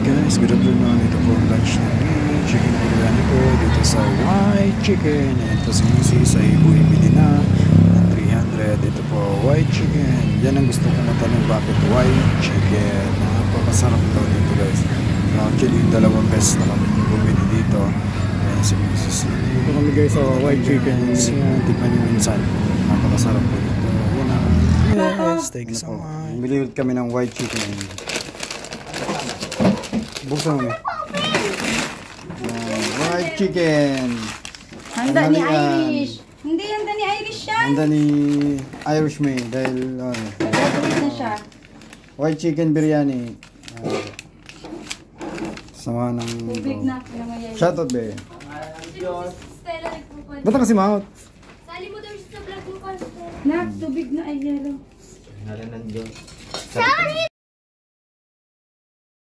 Guys, good afternoon. Ito po ang lunch namin. Chicken biryani po dito sa White Chicken. Ayan po si Mrs. ay bumibili na ng 300. Ito po White Chicken. Yan ang gusto kong matanong, bakit White Chicken. Napakasarap daw dito guys. Actually yung 2 beses na kami bumili dito. Ayan si Mrs. Dito kami guys sa White Chicken. Tikman nyo minsan. Napakasarap po dito. Yan na. Yes, thank you so much. Bumili kami ng White Chicken. Buksan mo. White Chicken. Handa ni Irish. Hindi, handa ni Irish yan. Handa ni Irish May. Dahil, Graduate na siya. White Chicken biryani. Sama ng... Tubig na. Shoutout be. Stella nagpupunta. Ba't kasi mahot? Sali mo daw siya sa vlog mo pa, Stella. Nak, tubig na ay yellow. Ngalan ng Diyos. Sorry!